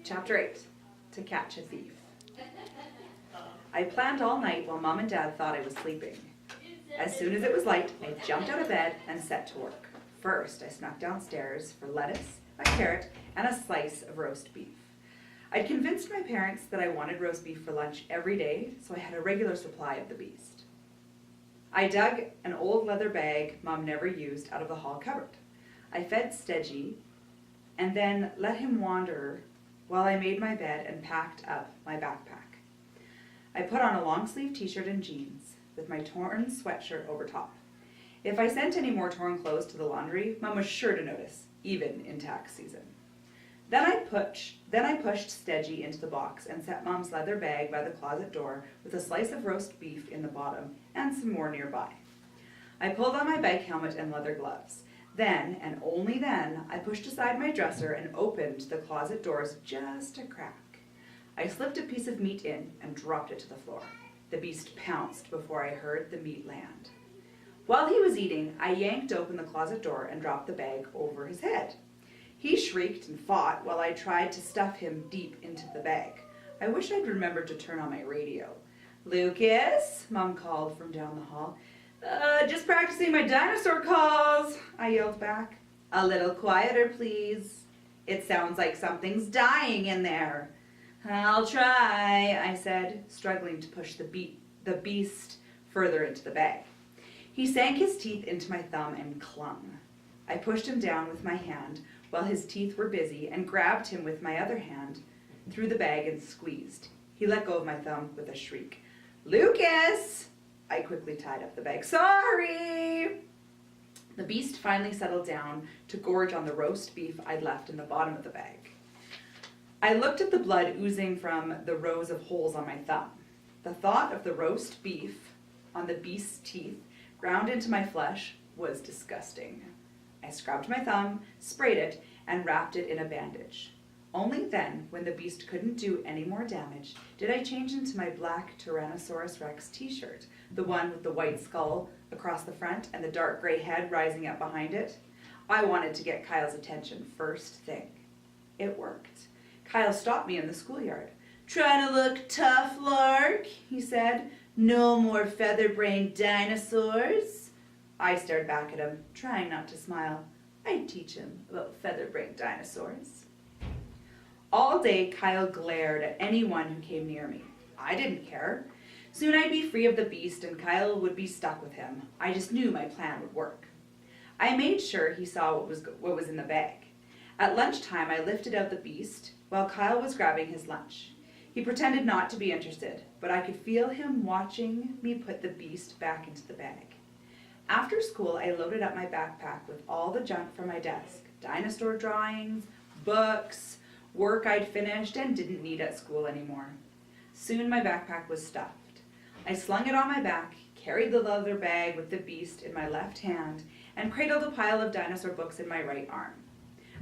Chapter 8, To Catch a Thief. I planned all night while Mom and Dad thought I was sleeping. As soon as it was light, I jumped out of bed and set to work. First, I snuck downstairs for lettuce, a carrot, and a slice of roast beef. I'd convinced my parents that I wanted roast beef for lunch every day, so I had a regular supply of the beast. I dug an old leather bag Mom never used out of the hall cupboard. I fed Stedgy and then let him wander while I made my bed and packed up my backpack. I put on a long-sleeve t-shirt and jeans with my torn sweatshirt over top. If I sent any more torn clothes to the laundry, Mom was sure to notice, even in tax season. Then I pushed Stedgy into the box and set Mom's leather bag by the closet door with a slice of roast beef in the bottom and some more nearby. I pulled on my bike helmet and leather gloves. Then, and only then, I pushed aside my dresser and opened the closet doors just a crack. I slipped a piece of meat in and dropped it to the floor. The beast pounced before I heard the meat land. While he was eating, I yanked open the closet door and dropped the bag over his head. He shrieked and fought while I tried to stuff him deep into the bag. I wish I'd remembered to turn on my radio. "Lucas," Mom called from down the hall. Just practicing my dinosaur calls," I yelled back. "A little quieter, please. It sounds like something's dying in there." "I'll try," I said, struggling to push the beast further into the bag. He sank his teeth into my thumb and clung. I pushed him down with my hand while his teeth were busy and grabbed him with my other hand through the bag and squeezed. He let go of my thumb with a shriek. "Lucas!" I quickly tied up the bag. "Sorry!" The beast finally settled down to gorge on the roast beef I'd left in the bottom of the bag. I looked at the blood oozing from the rows of holes on my thumb. The thought of the roast beef on the beast's teeth ground into my flesh was disgusting. I scrubbed my thumb, sprayed it, and wrapped it in a bandage. Only then, when the beast couldn't do any more damage, did I change into my black Tyrannosaurus Rex t-shirt, the one with the white skull across the front and the dark gray head rising up behind it. I wanted to get Kyle's attention first thing. It worked. Kyle stopped me in the schoolyard. "Trying to look tough, Lark?" he said. "No more feather-brained dinosaurs?" I stared back at him, trying not to smile. I'd teach him about feather-brained dinosaurs. All day, Kyle glared at anyone who came near me. I didn't care. Soon I'd be free of the beast and Kyle would be stuck with him. I just knew my plan would work. I made sure he saw what was in the bag. At lunchtime, I lifted out the beast while Kyle was grabbing his lunch. He pretended not to be interested, but I could feel him watching me put the beast back into the bag. After school, I loaded up my backpack with all the junk from my desk, dinosaur drawings, books, work I'd finished and didn't need at school anymore. Soon my backpack was stuffed. I slung it on my back, carried the leather bag with the beast in my left hand, and cradled a pile of dinosaur books in my right arm.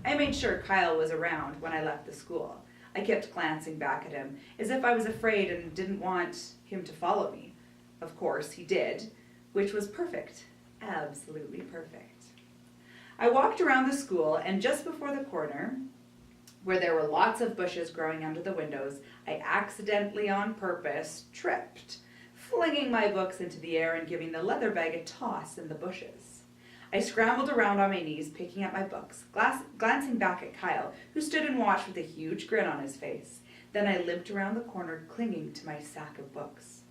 I made sure Kyle was around when I left the school. I kept glancing back at him, as if I was afraid and didn't want him to follow me. Of course, he did, which was perfect, absolutely perfect. I walked around the school, and just before the corner, where there were lots of bushes growing under the windows, I accidentally on purpose tripped, flinging my books into the air and giving the leather bag a toss in the bushes. I scrambled around on my knees, picking up my books, glancing back at Kyle, who stood and watched with a huge grin on his face. Then I limped around the corner, clinging to my sack of books.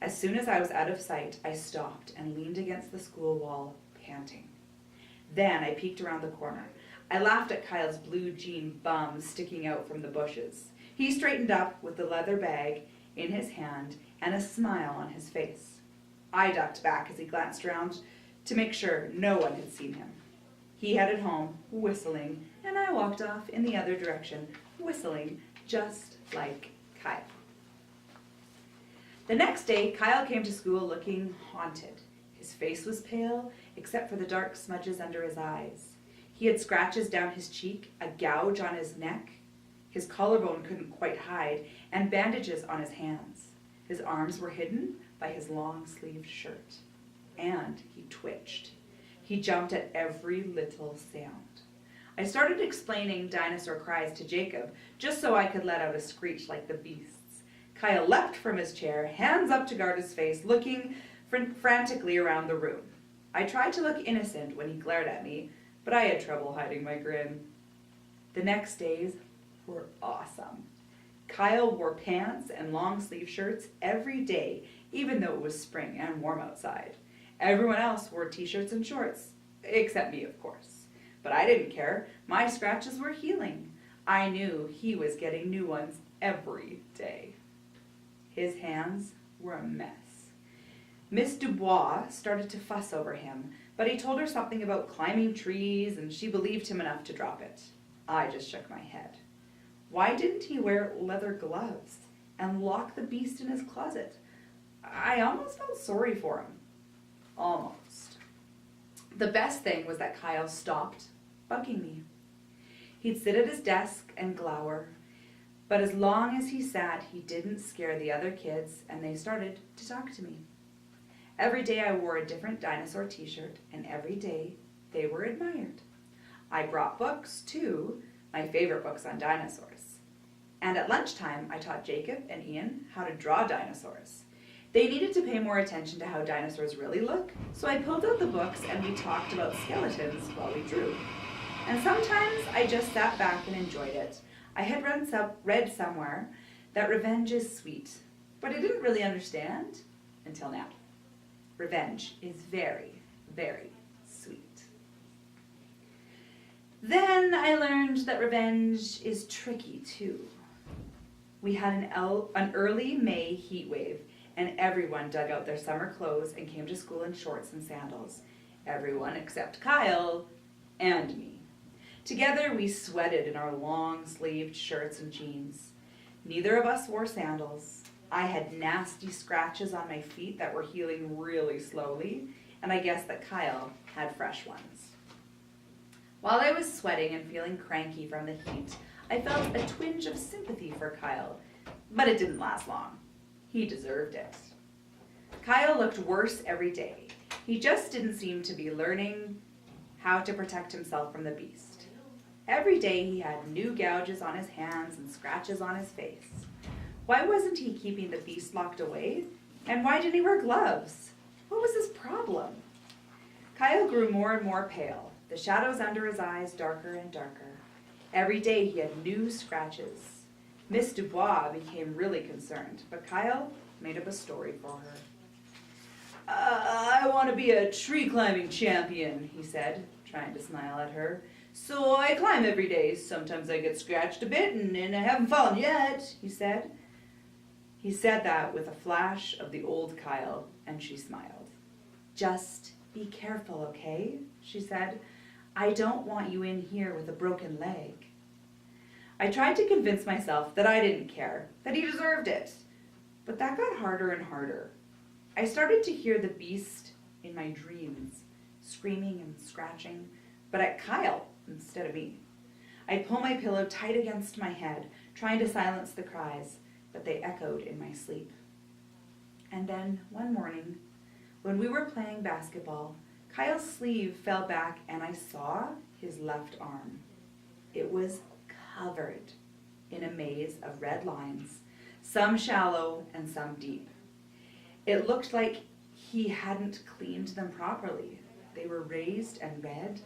As soon as I was out of sight, I stopped and leaned against the school wall, panting. Then I peeked around the corner. I laughed at Kyle's blue jean bum sticking out from the bushes. He straightened up with the leather bag in his hand and a smile on his face. I ducked back as he glanced around to make sure no one had seen him. He headed home, whistling, and I walked off in the other direction, whistling just like Kyle. The next day, Kyle came to school looking haunted. His face was pale, except for the dark smudges under his eyes. He had scratches down his cheek, a gouge on his neck, his collarbone couldn't quite hide, and bandages on his hands. His arms were hidden by his long-sleeved shirt. And he twitched. He jumped at every little sound. I started explaining dinosaur cries to Jacob, just so I could let out a screech like the beasts. Kyle leapt from his chair, hands up to guard his face, looking frantically around the room. I tried to look innocent when he glared at me, but I had trouble hiding my grin. The next days were awesome. Kyle wore pants and long-sleeve shirts every day, even though it was spring and warm outside. Everyone else wore t-shirts and shorts, except me, of course. But I didn't care. My scratches were healing. I knew he was getting new ones every day. His hands were a mess. Miss Dubois started to fuss over him, but he told her something about climbing trees, and she believed him enough to drop it. I just shook my head. Why didn't he wear leather gloves and lock the beast in his closet? I almost felt sorry for him. Almost. The best thing was that Kyle stopped bugging me. He'd sit at his desk and glower, but as long as he sat, he didn't scare the other kids, and they started to talk to me. Every day I wore a different dinosaur t-shirt, and every day they were admired. I brought books, too, my favorite books on dinosaurs. And at lunchtime, I taught Jacob and Ian how to draw dinosaurs. They needed to pay more attention to how dinosaurs really look, so I pulled out the books and we talked about skeletons while we drew. And sometimes I just sat back and enjoyed it. I had read somewhere that revenge is sweet, but I didn't really understand until now. Revenge is very, very sweet. Then I learned that revenge is tricky too. We had an early May heat wave, and everyone dug out their summer clothes and came to school in shorts and sandals. Everyone except Kyle and me. Together we sweated in our long-sleeved shirts and jeans. Neither of us wore sandals. I had nasty scratches on my feet that were healing really slowly, and I guess that Kyle had fresh ones. While I was sweating and feeling cranky from the heat, I felt a twinge of sympathy for Kyle, but it didn't last long. He deserved it. Kyle looked worse every day. He just didn't seem to be learning how to protect himself from the beast. Every day he had new gouges on his hands and scratches on his face. Why wasn't he keeping the beast locked away? And why didn't he wear gloves? What was his problem? Kyle grew more and more pale, the shadows under his eyes darker and darker. Every day he had new scratches. Miss Dubois became really concerned, but Kyle made up a story for her. I want to be a tree climbing champion, he said, trying to smile at her. So I climb every day. Sometimes I get scratched a bit and I haven't fallen yet, he said. He said that with a flash of the old Kyle, and she smiled. Just be careful, okay? She said. I don't want you in here with a broken leg. I tried to convince myself that I didn't care, that he deserved it. But that got harder and harder. I started to hear the beast in my dreams, screaming and scratching, but at Kyle instead of me. I'd pull my pillow tight against my head, trying to silence the cries, but they echoed in my sleep. And then, one morning, when we were playing basketball, Kyle's sleeve fell back and I saw his left arm. It was covered in a maze of red lines, some shallow and some deep. It looked like he hadn't cleaned them properly. They were raised and red,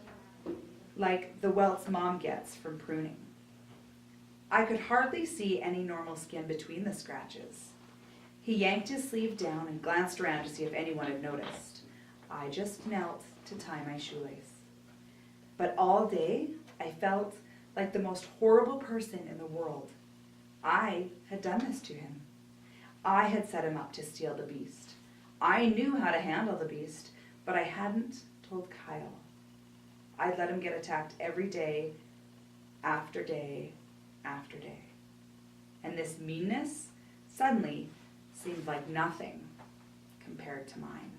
like the welts Mom gets from pruning. I could hardly see any normal skin between the scratches. He yanked his sleeve down and glanced around to see if anyone had noticed. I just knelt to tie my shoelace. But all day, I felt like the most horrible person in the world. I had done this to him. I had set him up to steal the beast. I knew how to handle the beast, but I hadn't told Kyle. I'd let him get attacked every day, after day, after day. And this meanness suddenly seemed like nothing compared to mine.